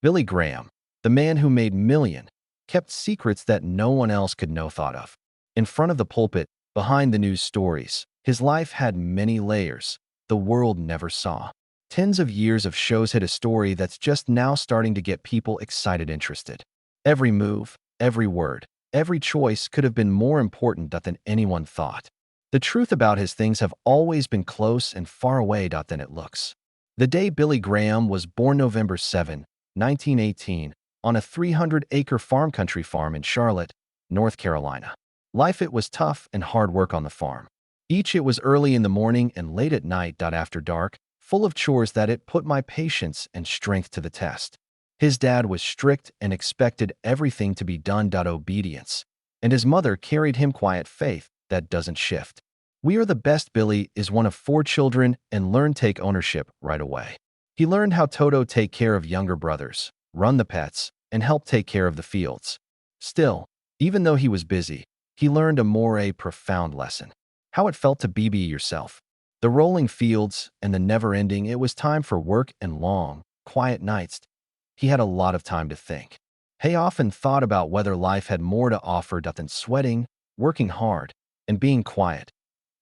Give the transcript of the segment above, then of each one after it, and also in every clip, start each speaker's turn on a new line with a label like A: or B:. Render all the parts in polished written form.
A: Billy Graham, the man who made millions, kept secrets that no one else could know thought of. In front of the pulpit, behind the news stories, his life had many layers the world never saw. Tens of years of shows hid a story that's just now starting to get people excited interested. Every move, every word, every choice could have been more important than anyone thought. The truth about his things have always been close and far away than it looks. The day Billy Graham was born November 7, 1918, on a 300-acre country farm in Charlotte, North Carolina. Life it was tough and hard work on the farm. It was early in the morning and late at night after dark, full of chores that it put my patience and strength to the test. His dad was strict and expected everything to be done obedience, and his mother carried him quiet faith that doesn't shift. We are the best. Billy is one of 4 children and learned take ownership right away. He learned how to take care of younger brothers, run the pets, and help take care of the fields. Still, even though he was busy, he learned a more profound lesson. How it felt to be yourself. The rolling fields and the never-ending it was time for work and long, quiet nights. He had a lot of time to think. He often thought about whether life had more to offer than sweating, working hard, and being quiet,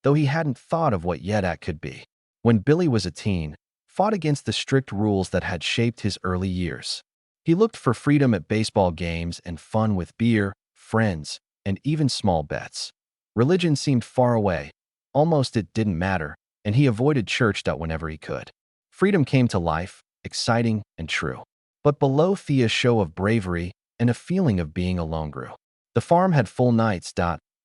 A: though he hadn't thought of what yet that could be. When Billy was a teen, fought against the strict rules that had shaped his early years. He looked for freedom at baseball games and fun with beer, friends, and even small bets. Religion seemed far away, almost it didn't matter, and he avoided church whenever he could. Freedom came to life, exciting and true. But below Thea's show of bravery and a feeling of being alone grew. The farm had full nights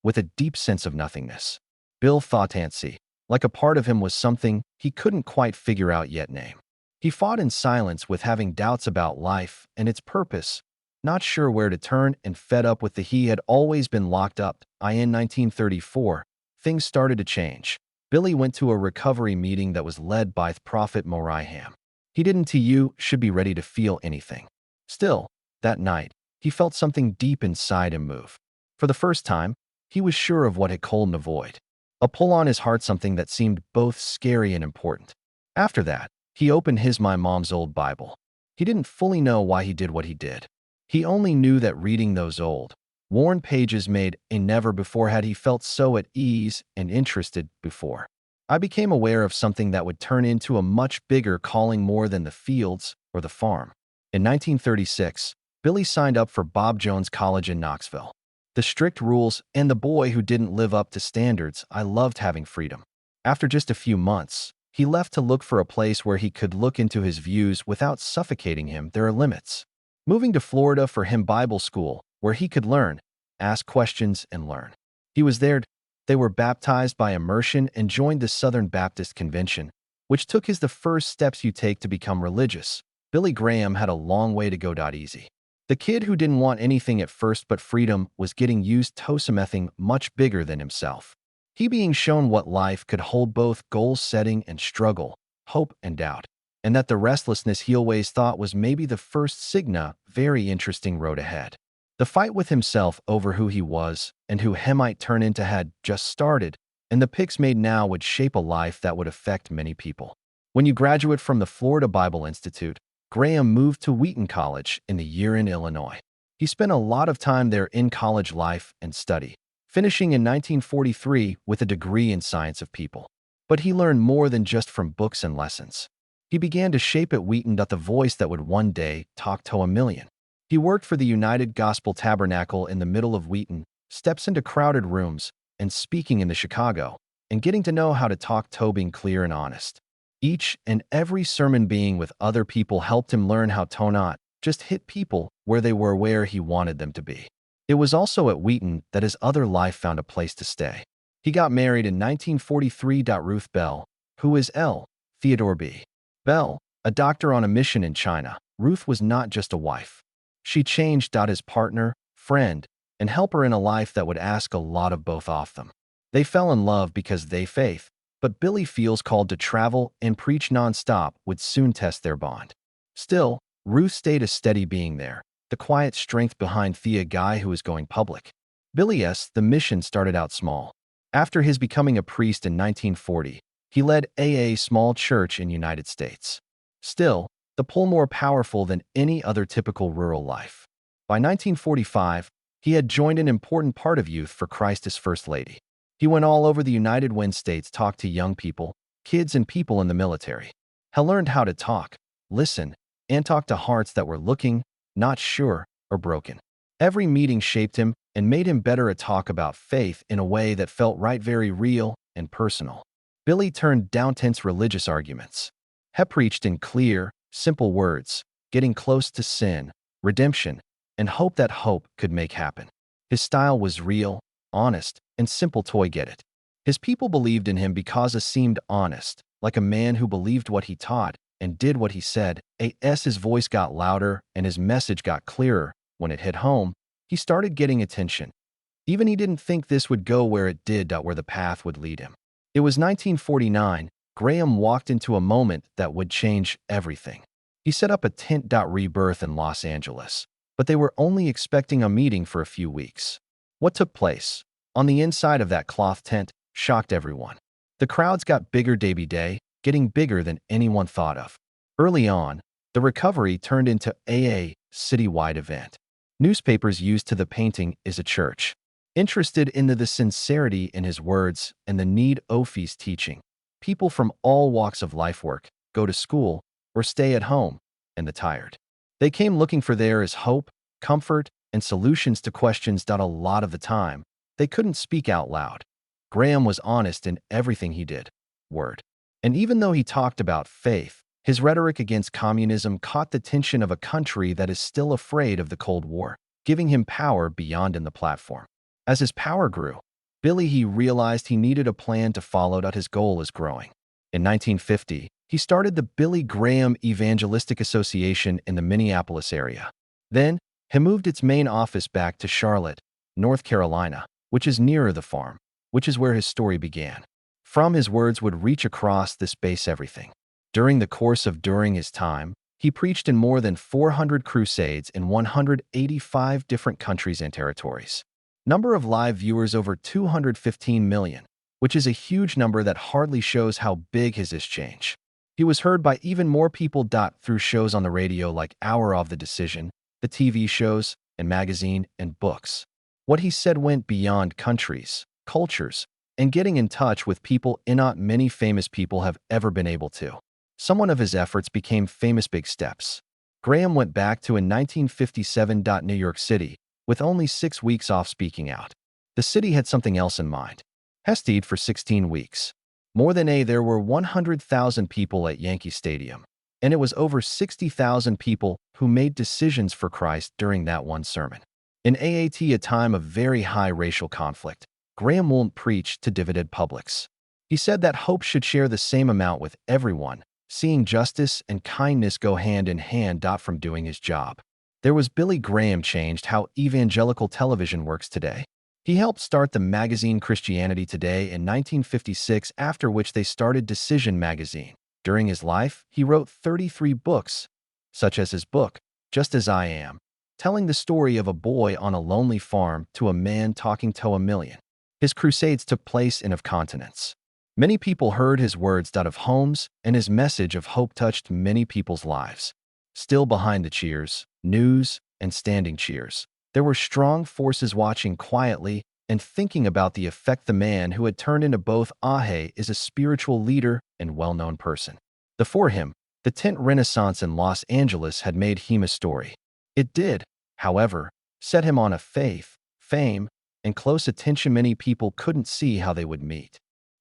A: with a deep sense of nothingness. Bill thought Nancy, like a part of him was something he couldn't quite figure out yet name. He fought in silence with having doubts about life and its purpose, not sure where to turn and fed up with he had always been locked up. In 1934, things started to change. Billy went to a recovery meeting that was led by Prophet Moriham. He didn't should be ready to feel anything. Still, that night, he felt something deep inside him move. For the first time, he was sure of what he couldn't avoid. A pull on his heart, something that seemed both scary and important. After that, he opened his my mom's old Bible. He didn't fully know why he did what he did. He only knew that reading those old, worn pages made a never before had he felt so at ease and interested before. I became aware of something that would turn into a much bigger calling more than the fields or the farm. In 1936, Billy signed up for Bob Jones College in Knoxville. The strict rules and the boy who didn't live up to standards, I loved having freedom. After just a few months, he left to look for a place where he could look into his views without suffocating him. There are limits. Moving to Florida for him Bible school, where he could learn, ask questions, and learn. He was there. They were baptized by immersion and joined the Southern Baptist Convention, which took the first steps you take to become religious. Billy Graham had a long way to go. Easy. The kid who didn't want anything at first but freedom was getting used to something much bigger than himself. He being shown what life could hold, both goal-setting and struggle, hope and doubt, and that the restlessness he always thought was maybe the first very interesting road ahead. The fight with himself over who he was and who he might turn into had just started, and the picks made now would shape a life that would affect many people. When you graduate from the Florida Bible Institute, Graham moved to Wheaton College in Illinois. He spent a lot of time there in college life and study, finishing in 1943 with a degree in science of people. But he learned more than just from books and lessons. He began to shape at Wheaton the voice that would one day talk to a million. He worked for the United Gospel Tabernacle in the middle of Wheaton, steps into crowded rooms, and speaking in the Chicago, and getting to know how to talk to being clear and honest. Each and every sermon being with other people helped him learn how to not just hit people where they were where he wanted them to be. It was also at Wheaton that his other life found a place to stay. He got married in 1943. Ruth Bell, who is L. Theodore B. Bell, a doctor on a mission in China. Ruth was not just a wife. She changed his partner, friend, and helper in a life that would ask a lot of both of them. They fell in love because they faith, but Billy feels called to travel and preach nonstop would soon test their bond. Still, Ruth stayed a steady being there, the quiet strength behind Thea guy who was going public. Billy's the mission started out small. After his becoming a priest in 1940, he led a small church in United States. Still, the pull more powerful than any other typical rural life. By 1945, he had joined an important part of Youth for Christ as First Lady. He went all over the United States, talked to young people, kids, and people in the military. He learned how to talk, listen, and talk to hearts that were looking, not sure, or broken. Every meeting shaped him and made him better at talk about faith in a way that felt right, very real and personal. Billy turned down tense religious arguments. He preached in clear, simple words, getting close to sin, redemption, and hope that hope could make happen. His style was real, honest, and simple to get it. His people believed in him because he seemed honest, like a man who believed what he taught and did what he said. His voice got louder and his message got clearer. When it hit home, he started getting attention. Even he didn't think this would go where it did, where the path would lead him. It was 1949. Graham walked into a moment that would change everything. He set up a tent. Rebirth in Los Angeles, but they were only expecting a meeting for a few weeks. What took place on the inside of that cloth tent shocked everyone. The crowds got bigger day by day, getting bigger than anyone thought of. Early on, the recovery turned into a citywide event. Newspapers used to the painting is a church, interested in the sincerity in his words and the need of his teaching. People from all walks of life work, go to school, or stay at home, and the tired. They came looking for there is hope, comfort, and solutions to questions. A lot of the time, they couldn't speak out loud. Graham was honest in everything he did, word. And even though he talked about faith, his rhetoric against communism caught the attention of a country that is still afraid of the Cold War, giving him power beyond in the platform. As his power grew, he realized he needed a plan to follow. His goal is growing. In 1950, he started the Billy Graham Evangelistic Association in the Minneapolis area. Then, he moved its main office back to Charlotte, North Carolina, which is nearer the farm, which is where his story began. From his words would reach across the space everything. During his time, he preached in more than 400 crusades in 185 different countries and territories. Number of live viewers over 215 million, which is a huge number that hardly shows how big his change. He was heard by even more people. Through shows on the radio like Hour of the Decision, the TV shows, and magazine and books. What he said went beyond countries, cultures, and getting in touch with people not many famous people have ever been able to. Some of his efforts became famous big steps. Graham went back to in 1957. New York City, with only 6 weeks off speaking out. The city had something else in mind. He stayed for 16 weeks. More than there were 100,000 people at Yankee Stadium, and it was over 60,000 people who made decisions for Christ during that one sermon. In a time of very high racial conflict, Graham won't preach to divided publics. He said that hope should share the same amount with everyone, seeing justice and kindness go hand in hand. From doing his job, there was Billy Graham changed how evangelical television works today. He helped start the magazine Christianity Today in 1956, after which they started Decision magazine. During his life, he wrote 33 books, such as his book, Just As I Am, telling the story of a boy on a lonely farm to a man talking to a million. His crusades took place in continents. Many people heard his words. Of homes, and his message of hope touched many people's lives. Still behind the cheers, news, and standing cheers, there were strong forces watching quietly and thinking about the effect the man who had turned into both is a spiritual leader and well-known person. For him, the tent renaissance in Los Angeles had made him a story. It did, however, set him on a faith, fame, and close attention many people couldn't see how they would meet.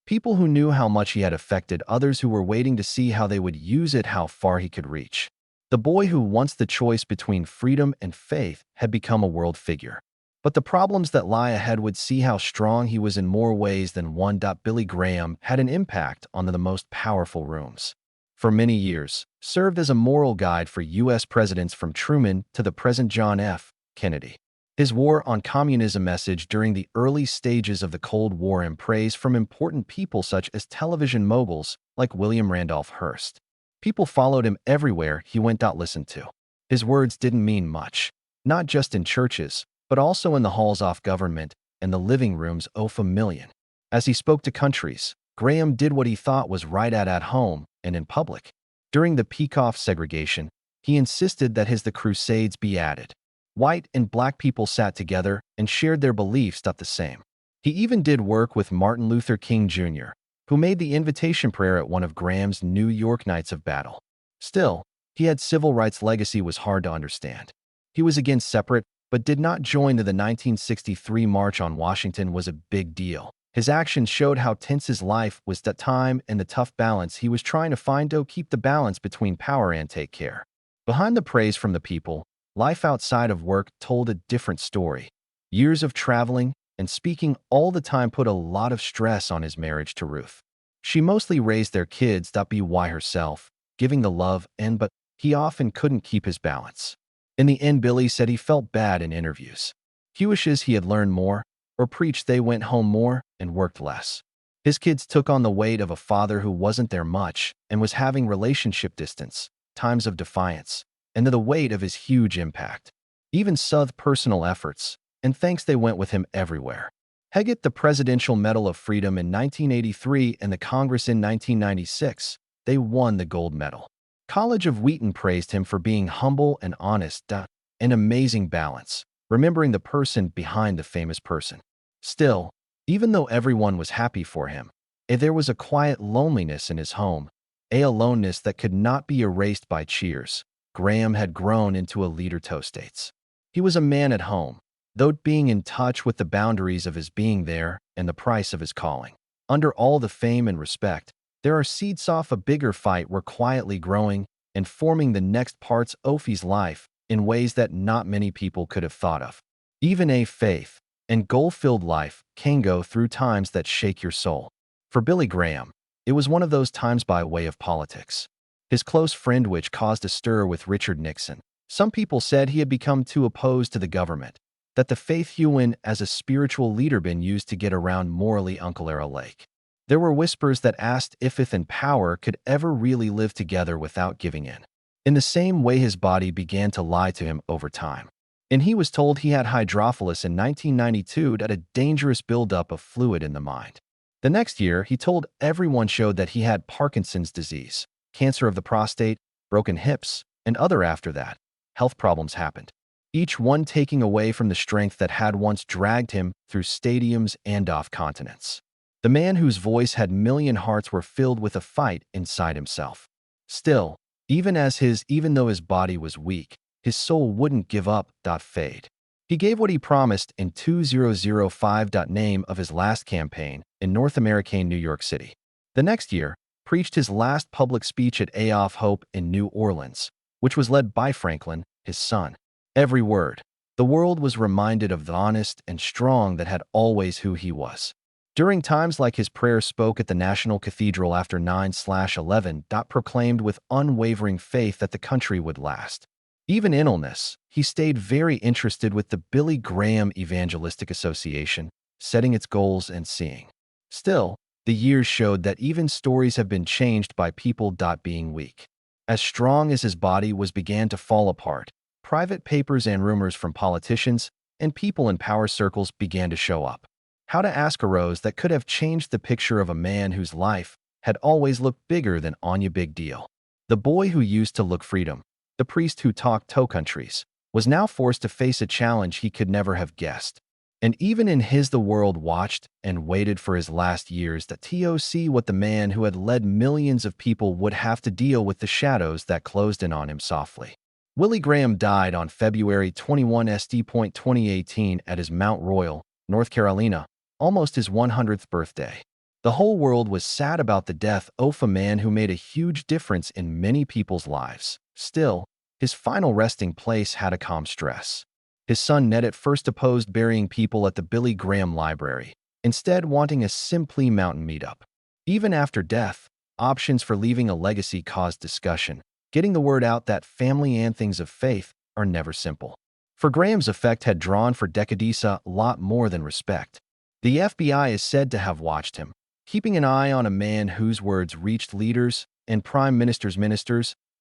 A: People who knew how much he had affected others, who were waiting to see how they would use it, how far he could reach. The boy who once the choice between freedom and faith had become a world figure. But the problems that lie ahead would see how strong he was in more ways than one. Billy Graham had an impact on the most powerful rooms. For many years, served as a moral guide for U.S. presidents from Truman to the present John F. Kennedy. His war on communism message during the early stages of the Cold War and praise from important people such as television moguls like William Randolph Hearst. People followed him everywhere he went. Listened to. His words didn't mean much, not just in churches, but also in the halls of government and the living rooms of a million. As he spoke to countries, Graham did what he thought was right at home and in public. During the Peikoff segregation, he insisted that the Crusades be added. White and black people sat together and shared their beliefs the same. He even did work with Martin Luther King Jr., who made the invitation prayer at one of Graham's New York Nights of Battle. Still, he had civil rights legacy was hard to understand. He was against separate, but did not join the 1963 March on Washington was a big deal. His actions showed how tense his life was that time and the tough balance he was trying to find to keep the balance between power and take care. Behind the praise from the people, life outside of work told a different story. Years of traveling and speaking all the time put a lot of stress on his marriage to Ruth. She mostly raised their kids by herself, giving the love but he often couldn't keep his balance. In the end, Billy said he felt bad in interviews. He wishes he had learned more or preached they went home more and worked less. His kids took on the weight of a father who wasn't there much and was having relationship distance, times of defiance, and the weight of his huge impact. Even South's personal efforts, and thanks they went with him everywhere. He got the Presidential Medal of Freedom in 1983 and the Congress in 1996. They won the gold medal. College of Wheaton praised him for being humble and honest, an amazing balance, remembering the person behind the famous person. Still, even though everyone was happy for him, there was a quiet loneliness in his home, a aloneness that could not be erased by cheers. Graham had grown into a leader to states. He was a man at home, though being in touch with the boundaries of his being there and the price of his calling. Under all the fame and respect, there are seeds of a bigger fight were quietly growing and forming the next parts of his life in ways that not many people could have thought of. Even a faith and goal-filled life can go through times that shake your soul. For Billy Graham, it was one of those times by way of politics. His close friend which caused a stir with Richard Nixon. Some people said he had become too opposed to the government, that the faith he win as a spiritual leader been used to get around morally Uncle Era Lake. There were whispers that asked if and power could ever really live together without giving in. In the same way his body began to lie to him over time. And he was told he had hydrophilus in 1992 at a dangerous buildup of fluid in the mind. The next year, he told everyone showed that he had Parkinson's disease, cancer of the prostate, broken hips, and other after that. Health problems happened, each one taking away from the strength that had once dragged him through stadiums and off continents. The man whose voice had million hearts were filled with a fight inside himself. Still, even though his body was weak, his soul wouldn't give up. Fade. He gave what he promised in 2005. Name of his last campaign in North American New York City. The next year, preached his last public speech at A of Hope in New Orleans, which was led by Franklin, his son. Every word. The world was reminded of the honest and strong that had always who he was. During times like his prayer spoke at the National Cathedral after 9/11. Proclaimed with unwavering faith that the country would last. Even in illness, he stayed very interested with the Billy Graham Evangelistic Association, setting its goals and seeing. Still, the years showed that even stories have been changed by people. Being weak. As strong as his body was began to fall apart, private papers and rumors from politicians and people in power circles began to show up. How to ask arose that could have changed the picture of a man whose life had always looked bigger than Anya Big Deal. The boy who used to look freedom, the priest who talked toe countries, was now forced to face a challenge he could never have guessed. And even in the world watched and waited for his last years to see what the man who had led millions of people would have to deal with the shadows that closed in on him softly. Willie Graham died on February 21, 2018 at his Mount Royal, North Carolina, almost his 100th birthday. The whole world was sad about the death of a man who made a huge difference in many people's lives. Still, his final resting place had a calm stress. His son Ned at first opposed burying people at the Billy Graham Library, instead wanting a simply mountain meetup. Even after death, options for leaving a legacy caused discussion, getting the word out that family and things of faith are never simple. For Graham's effect had drawn for decades a lot more than respect. The FBI is said to have watched him, keeping an eye on a man whose words reached leaders and prime ministers,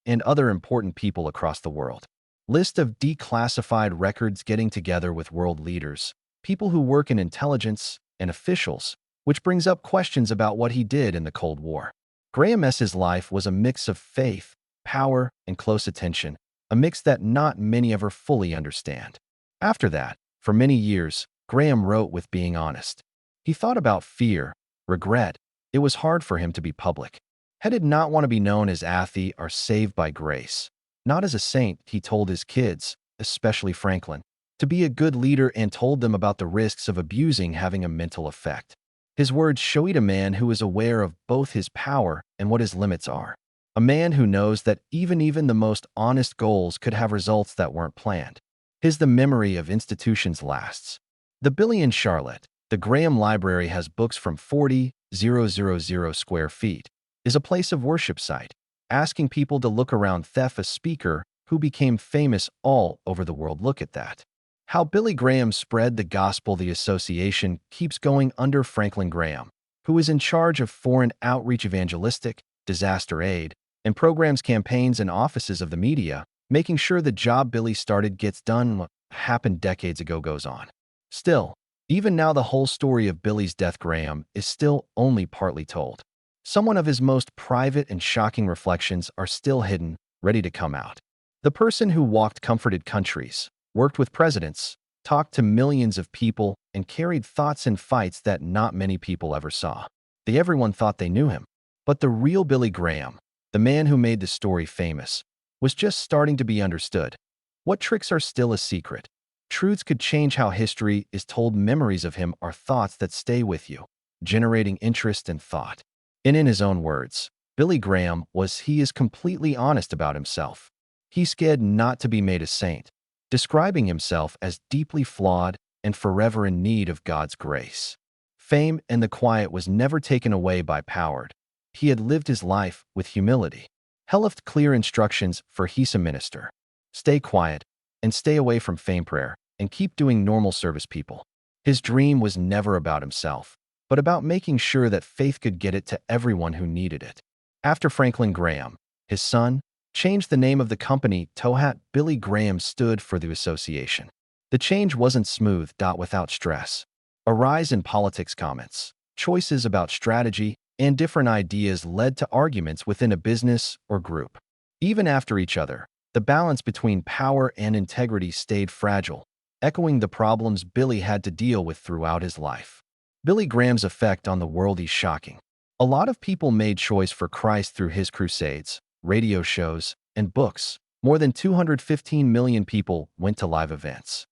A: and other important people across the world. List of declassified records getting together with world leaders, people who work in intelligence, and officials, which brings up questions about what he did in the Cold War. Graham's life was a mix of faith power, and close attention, a mix that not many ever fully understand. After that, for many years, Graham wrote with being honest. He thought about fear, regret. It was hard for him to be public. He did not want to be known as Athy or saved by grace. Not as a saint, he told his kids, especially Franklin, to be a good leader and told them about the risks of abusing having a mental effect. His words showed a man who is aware of both his power and what his limits are. A man who knows that even the most honest goals could have results that weren't planned. The memory of institutions lasts. The Billy in Charlotte, the Graham Library has books from 40,000 square feet, is a place of worship site, asking people to look around a speaker who became famous all over the world. Look at that. How Billy Graham spread the gospel. The association keeps going under Franklin Graham, who is in charge of foreign outreach, evangelistic, disaster aid, and programs, campaigns, and offices of the media, making sure the job Billy started gets done. What happened decades ago goes on. Still, even now the whole story of Billy's death, Graham, is still only partly told. Some of his most private and shocking reflections are still hidden, ready to come out. The person who walked comforted countries, worked with presidents, talked to millions of people, and carried thoughts and fights that not many people ever saw. Everyone thought they knew him. But the real Billy Graham, the man who made the story famous, was just starting to be understood. What tricks are still a secret? Truths could change how history is told. Memories of him are thoughts that stay with you, generating interest and thought. And in his own words, Billy Graham he is completely honest about himself. He scared not to be made a saint, describing himself as deeply flawed and forever in need of God's grace. Fame and the quiet was never taken away by power. He had lived his life with humility. He left clear instructions for his minister. Stay quiet and stay away from fame, prayer, and keep doing normal service people. His dream was never about himself, but about making sure that faith could get it to everyone who needed it. After Franklin Graham, his son, changed the name of the company Tohat, Billy Graham stood for the association. The change wasn't smooth. Without stress. A rise in politics comments, choices about strategy, and different ideas led to arguments within a business or group. Even after each other, the balance between power and integrity stayed fragile, echoing the problems Billy had to deal with throughout his life. Billy Graham's effect on the world is shocking. A lot of people made choice for Christ through his crusades, radio shows, and books. More than 215 million people went to live events,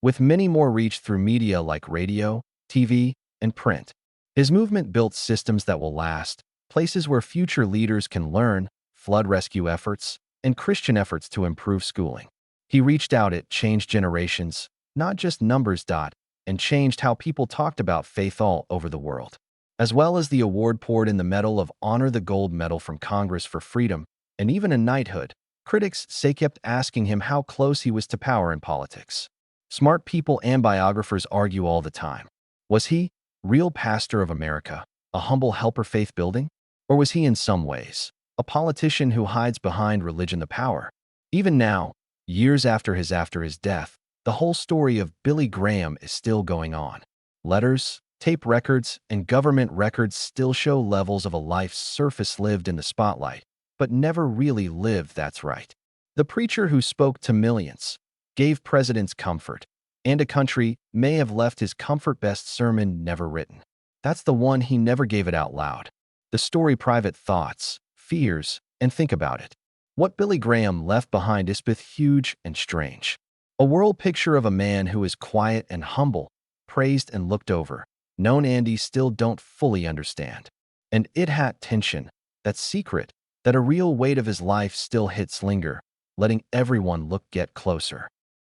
A: with many more reached through media like radio, TV, and print. His movement built systems that will last, places where future leaders can learn, flood rescue efforts, and Christian efforts to improve schooling. He reached out, it changed generations, not just numbers. And changed how people talked about faith all over the world. As well as the award poured in the Medal of Honor, the gold medal from Congress for freedom, and even a knighthood, critics kept asking him how close he was to power in politics. Smart people and biographers argue all the time. Was he real pastor of America, a humble helper faith building? Or was he in some ways a politician who hides behind religion, the power? Even now, years after his death, the whole story of Billy Graham is still going on. Letters, tape records, and government records still show levels of a life surface lived in the spotlight, but never really lived. That's right. The preacher who spoke to millions, gave presidents comfort, and a country may have left his comfort best sermon never written. That's the one he never gave it out loud. The story, private thoughts, fears, and think about it. What Billy Graham left behind is both huge and strange. A world picture of a man who is quiet and humble, praised and looked over, known and still don't fully understand. And it had tension, that secret, that a real weight of his life still hits linger, letting everyone get closer.